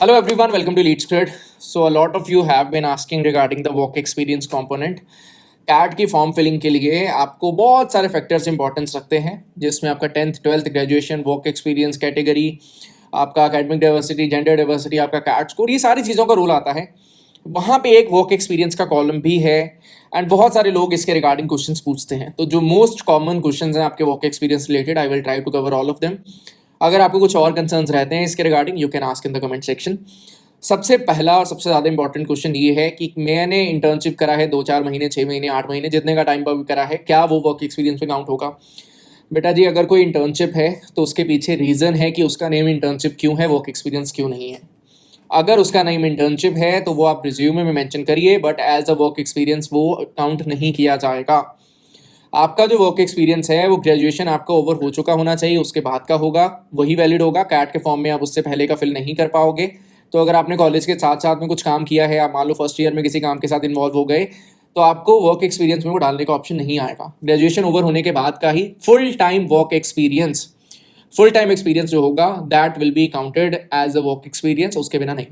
Hello everyone, welcome to Lead Squared. So a lot of you have been asking regarding the work experience component. CAT की form filling के लिए आपको बहुत सारे factors importance रखते हैं, जिसमें आपका 10th 12th graduation, work experience category, आपका एकेडमिक डाइवर्सिटी, जेंडर डाइवर्सिटी, आपका कैट स्कोर, ये सारी चीज़ों का रोल आता है. वहाँ पे एक वर्क एक्सपीरियंस का कॉलम भी है एंड बहुत सारे लोग इसके रिगार्डिंग क्वेश्चंस पूछते हैं. तो जो मोस्ट कॉमन क्वेश्चंस हैं आपके work experience related, I will try to cover all of them. अगर आपको कुछ और कंसर्न्स रहते हैं इसके regarding, you can ask in the comment section. सबसे पहला और सबसे ज़्यादा इंपॉर्टेंट क्वेश्चन ये है कि मैंने इंटर्नशिप करा है 2-4 महीने, 6 महीने, 8 महीने, जितने का टाइम पर भी करा है, क्या वो वर्क एक्सपीरियंस में काउंट होगा? बेटा जी, अगर कोई इंटर्नशिप है तो उसके पीछे रीज़न है कि उसका नेम इंटर्नशिप क्यों है, वर्क एक्सपीरियंस क्यों नहीं है. अगर उसका नेम इंटर्नशिप है तो वो आप रिज्यूमे में मेंशन करिए, but as a work experience वो काउंट नहीं किया जाएगा. आपका जो वर्क एक्सपीरियंस है वो ग्रेजुएशन आपका ओवर हो चुका होना चाहिए, उसके बाद का होगा, वही वैलिड होगा. कैट के फॉर्म में आप उससे पहले का फिल नहीं कर पाओगे. तो अगर आपने कॉलेज के साथ साथ में कुछ काम किया है, आप मान लो फर्स्ट ईयर में किसी काम के साथ इन्वॉल्व हो गए, तो आपको वर्क एक्सपीरियंस में वो डालने का ऑप्शन नहीं आएगा. ग्रेजुएशन ओवर होने के बाद का ही full time work experience, full time experience जो होगा, that will be counted as a work experience, उसके बिना नहीं.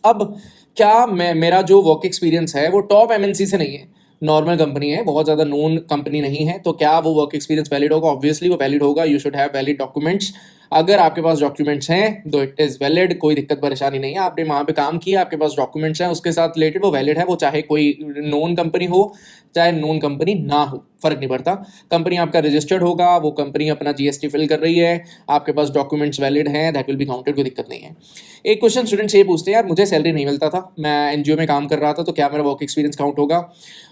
अब क्या मेरा जो वर्क एक्सपीरियंस है वो टॉप एमएनसी से नहीं है, नॉर्मल कंपनी है, बहुत ज़्यादा नोन कंपनी नहीं है, तो क्या वो वर्क एक्सपीरियंस वैलिड होगा? ऑब्वियसली वो वैलिड होगा. You should have valid documents. अगर आपके पास डॉक्यूमेंट्स हैं तो इट इज़ वैलिड, कोई दिक्कत परेशानी नहीं है. आपने वहाँ पे काम किया, आपके पास डॉक्यूमेंट्स हैं उसके साथ रिलेटेड, वो वैलिड है. वो चाहे कोई नोन कंपनी हो चाहे नोन कंपनी ना हो, फर्क नहीं पड़ता. कंपनी आपका रजिस्टर्ड होगा, वो कंपनी अपना जीएसटी फिल कर रही है, आपके पास डॉक्यूमेंट्स वैलिड हैं, दैट विल बी काउंटेड, कोई दिक्कत नहीं है. एक क्वेश्चन स्टूडेंट्स ये पूछते हैं, यार मुझे सैलरी नहीं मिलता था, मैं एनजीओ में काम कर रहा था, तो क्या मेरा वर्क एक्सपीरियंस काउंट होगा?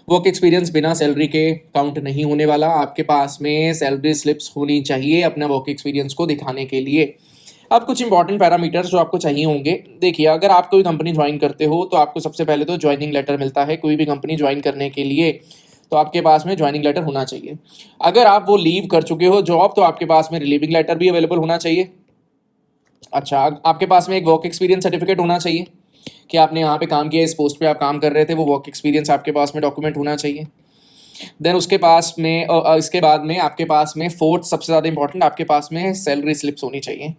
वर्क एक्सपीरियंस बिना सैलरी के काउंट नहीं होने वाला. आपके पास में सैलरी स्लिप्स होनी चाहिए अपने वर्क एक्सपीरियंस को दिखाने के लिए. अब कुछ इंपॉर्टेंट पैरामीटर्स जो आपको चाहिए होंगे. देखिए, अगर आप कोई कंपनी ज्वाइन करते हो तो आपको सबसे पहले तो ज्वाइनिंग लेटर मिलता है. कोई भी कंपनी ज्वाइन करने के लिए तो आपके पास में ज्वाइनिंग लेटर होना चाहिए. अगर आप वो लीव कर चुके हो जॉब, तो आपके पास में रिलीविंग लेटर भी अवेलेबल होना चाहिए. अच्छा, आपके पास में एक वर्क एक्सपीरियंस सर्टिफिकेट होना चाहिए कि आपने यहाँ पे काम किया, इस पोस्ट पे आप काम कर रहे थे, वो वर्क एक्सपीरियंस आपके पास में डॉक्यूमेंट होना चाहिए. देन उसके पास में इसके बाद में आपके पास में फोर्थ सबसे ज़्यादा इंपॉर्टेंट, आपके पास में सैलरी स्लिप्स होनी चाहिए.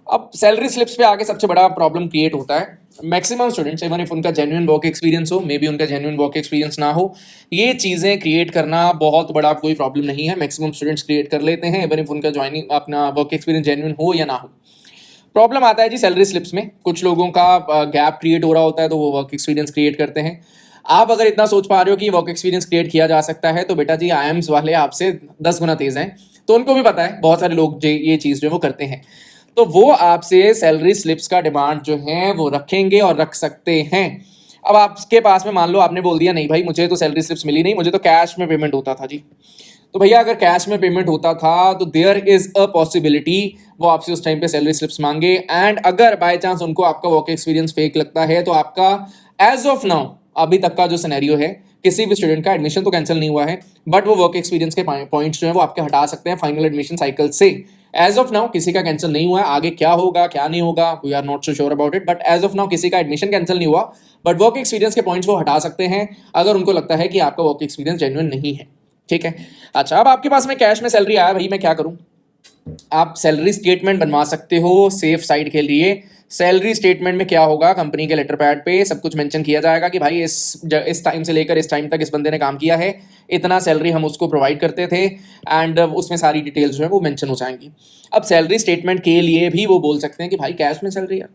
अब सैलरी स्लिप्स पे आगे सबसे बड़ा प्रॉब्लम क्रिएट होता है. मैक्सिमम स्टूडेंट्स, इवन इफ उनका जेन्युइन वर्क एक्सपीरियंस हो, मे बी उनका जेन्युइन वर्क एक्सपीरियंस ना हो, ये चीज़ें क्रिएट करना बहुत बड़ा कोई प्रॉब्लम नहीं है. मैक्सिमम स्टूडेंट्स क्रिएट कर लेते हैं, इवन इफ उनका ज्वाइनिंग अपना वर्क एक्सपीरियंस जेन्युइन हो या ना हो. प्रॉब्लम आता है जी सैलरी स्लिप्स में. कुछ लोगों का गैप क्रिएट हो रहा होता है तो वो वर्क एक्सपीरियंस क्रिएट करते हैं. आप अगर इतना सोच पा रहे हो कि वर्क एक्सपीरियंस क्रिएट किया जा सकता है, तो बेटा जी आईएम्स वाले आपसे 10 गुना तेज हैं, तो उनको भी पता है. बहुत सारे लोग ये चीज़ जो है वो करते हैं, तो वो आपसे सैलरी स्लिप्स का डिमांड जो है वो रखेंगे और रख सकते हैं. अब आपके पास में मान लो आपने बोल दिया, नहीं भाई मुझे तो सैलरी स्लिप्स मिली नहीं, मुझे तो कैश में पेमेंट होता था जी. तो भैया अगर कैश में पेमेंट होता था तो देयर इज अ पॉसिबिलिटी वो आपसे उस टाइम पे सैलरी स्लिप्स मांगे. एंड अगर बाय चांस उनको आपका वर्क एक्सपीरियंस फेक लगता है तो आपका एज ऑफ नाउ अभी तक का जो सिनेरियो है, किसी भी स्टूडेंट का एडमिशन तो कैंसिल नहीं हुआ है, बट वो वर्क एक्सपीरियंस के पॉइंट्स जो है वो आपके हटा सकते हैं फाइनल एडमिशन साइकिल से. एज ऑफ नाउ किसी का कैंसिल नहीं हुआ है. आगे क्या होगा क्या नहीं होगा, we are not so sure about it, but as of now किसी का एडमिशन कैंसिल नहीं हुआ, बट वर्क एक्सपीरियंस के पॉइंट्स वो हटा सकते हैं अगर उनको लगता है कि आपका वर्क एक्सपीरियंस जेन्युइन नहीं है. ठीक है. अच्छा, अब आपके पास में कैश में सैलरी आया, भाई मैं क्या करूं? आप सैलरी स्टेटमेंट बनवा सकते हो सेफ साइड के लिए. सैलरी स्टेटमेंट में क्या होगा, कंपनी के लेटर पैड पे सब कुछ मेंशन किया जाएगा कि भाई इस टाइम से लेकर इस टाइम तक इस बंदे ने काम किया है, इतना सैलरी हम उसको प्रोवाइड करते थे, एंड उसमें सारी डिटेल्स जो है वो मेंशन हो जाएंगी. अब सैलरी स्टेटमेंट के लिए भी वो बोल सकते हैं कि भाई कैश में सैलरी है.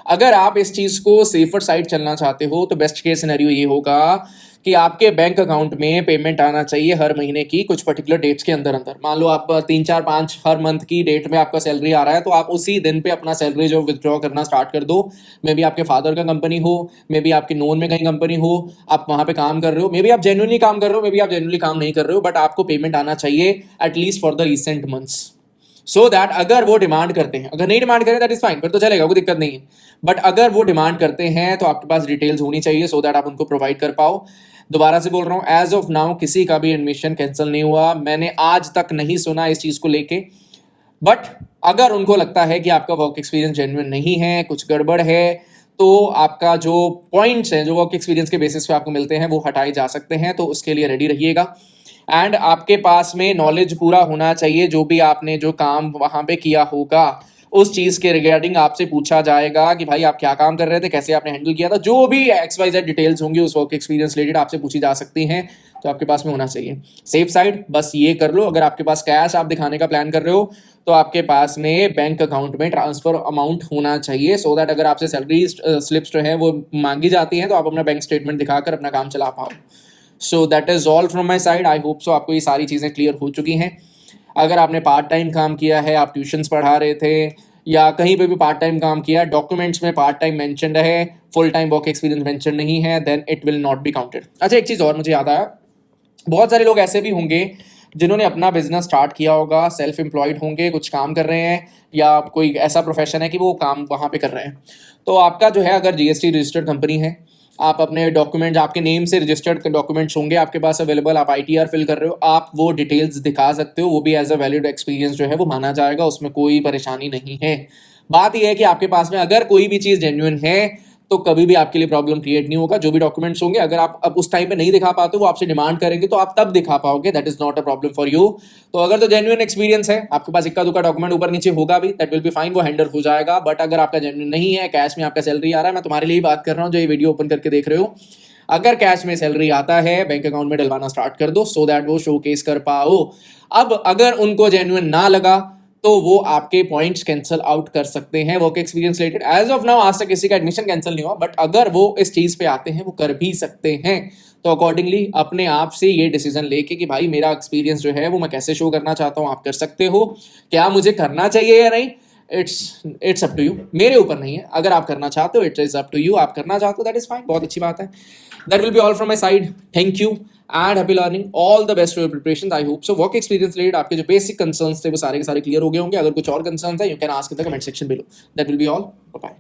अगर आप इस चीज़ को सेफर साइड चलना चाहते हो तो बेस्ट केस सिनेरियो ये होगा कि आपके बैंक अकाउंट में पेमेंट आना चाहिए हर महीने की कुछ पर्टिकुलर डेट्स के अंदर अंदर. मान लो आप 3 4 5 हर मंथ की डेट में आपका सैलरी आ रहा है, तो आप उसी दिन पे अपना सैलरी जो विथड्रॉ करना स्टार्ट कर दो. मे बी आपके फादर का कंपनी हो, मे बी आपके नोन में कहीं कंपनी हो, आप वहाँ पे काम कर रहे हो, मे बी आप जेन्युइनली काम कर रहे हो, मे बी आप जेन्युइनली काम नहीं कर रहे हो, बट आपको पेमेंट आना चाहिए at least for the recent months. So that अगर वो डिमांड करते हैं, अगर नहीं डिमांड करें दैट इज फाइन, फिर तो चलेगा, कोई दिक्कत नहीं है. बट अगर वो डिमांड करते हैं तो आपके पास डिटेल्स होनी चाहिए सो दैट आप उनको प्रोवाइड कर पाओ. दोबारा से बोल रहा हूँ, एज ऑफ नाउ किसी का भी एडमिशन कैंसिल नहीं हुआ, मैंने आज तक नहीं सुना इस चीज़ को लेके. बट अगर उनको लगता है कि आपका वर्क एक्सपीरियंस जेन्युइन नहीं है, कुछ गड़बड़ है, तो आपका जो पॉइंट्स हैं जो वर्क एक्सपीरियंस के बेसिस पे आपको मिलते हैं वो हटाए जा सकते हैं. तो उसके लिए रेडी रहिएगा. एंड आपके पास में नॉलेज पूरा होना चाहिए, जो भी आपने जो काम वहाँ पे किया होगा उस चीज़ के रिगार्डिंग आपसे पूछा जाएगा कि भाई आप क्या काम कर रहे थे, कैसे आपने हैंडल किया था, जो भी XYZ डिटेल्स होंगी उस वर्क एक्सपीरियंस रिलेटेड आपसे पूछी जा सकती हैं, तो आपके पास में होना चाहिए। सेफ साइड बस ये कर लो, अगर आपके पास कैश आप दिखाने का प्लान कर रहे हो तो आपके पास में बैंक अकाउंट में ट्रांसफर अमाउंट होना चाहिए, सो दैट अगर आपसे सैलरी स्लिप्स जो है वो मांगी जाती हैं तो आप अपना बैंक स्टेटमेंट दिखाकर अपना काम चला पाओ। So that is all from my side. I hope so आपको ये सारी चीज़ें क्लियर हो चुकी हैं। अगर आपने पार्ट टाइम काम किया है, आप ट्यूशन्स पढ़ा रहे थे या कहीं पे भी पार्ट टाइम काम किया, डॉक्यूमेंट्स में पार्ट टाइम मेंशन्ड है, full time work experience mention नहीं है, then it will not be counted. अच्छा, एक चीज़ और मुझे याद आया, बहुत सारे लोग ऐसे भी होंगे जिन्होंने अपना बिजनेस स्टार्ट किया होगा, सेल्फ एम्प्लॉयड होंगे, कुछ काम कर रहे हैं या कोई ऐसा प्रोफेशन है कि वो काम वहाँ पे कर रहे हैं। तो आपका जो है अगर GST रजिस्टर्ड कंपनी है, आप अपने डॉक्यूमेंट्स आपके नेम से रजिस्टर्ड डॉक्यूमेंट्स होंगे आपके पास अवेलेबल, आप ITR फिल कर रहे हो, आप वो डिटेल्स दिखा सकते हो, वो भी एज अ वैलिड एक्सपीरियंस जो है वो माना जाएगा, उसमें कोई परेशानी नहीं है। बात यह है कि आपके पास में अगर कोई भी चीज़ जेन्युइन है तो कभी भी आपके लिए प्रॉब्लम क्रिएट नहीं होगा। जो भी डॉक्यूमेंट्स होंगे अगर आप अब उस टाइम पे नहीं दिखा पाते, वो आपसे डिमांड करेंगे तो आप तब दिखा पाओगे, that is not a problem for you. तो अगर तो जेन्युइन एक्सपीरियंस है, आपके पास इक्का दुक्का डॉक्यूमेंट ऊपर नीचे होगा भी, दैट विल बी फाइन, वो हैंडल हो जाएगा। बट अगर आपका जेन्युइन नहीं है, कैश में आपका सैलरी आ रहा है, मैं तुम्हारे लिए ही बात कर रहा हूँ जो ये वीडियो ओपन करके देख रहे हो, अगर कैश में सैलरी आता है बैंक अकाउंट में डलवाना स्टार्ट कर दो, सो दैट वो शोकेस कर पाओ। अब अगर उनको जेन्युइन ना लगा तो वो आपके पॉइंट्स कैंसिल आउट कर सकते हैं work experience related. As of now आज तक किसी का एडमिशन कैंसिल नहीं हुआ, बट अगर वो इस चीज पे आते हैं वो कर भी सकते हैं। तो अकॉर्डिंगली अपने आप से ये डिसीजन लेके कि भाई मेरा एक्सपीरियंस जो है वो मैं कैसे शो करना चाहता हूँ, आप कर सकते हो। क्या मुझे करना चाहिए या नहीं, इट्स अप टू यू, मेरे ऊपर नहीं है। अगर आप करना चाहते हो it is up to you, आप करना चाहते हो दैट इज फाइन, बहुत अच्छी बात है। That will be all from my side, thank you and happy learning, all the best for your preparation. I hope so work experience related आपके जो बेसिक कंसर्न्स थे वो सारे के सारे क्लियर हो गए होंगे। अगर कुछ और कंसर्न्स है you can ask in the comment section below. That will be all, bye.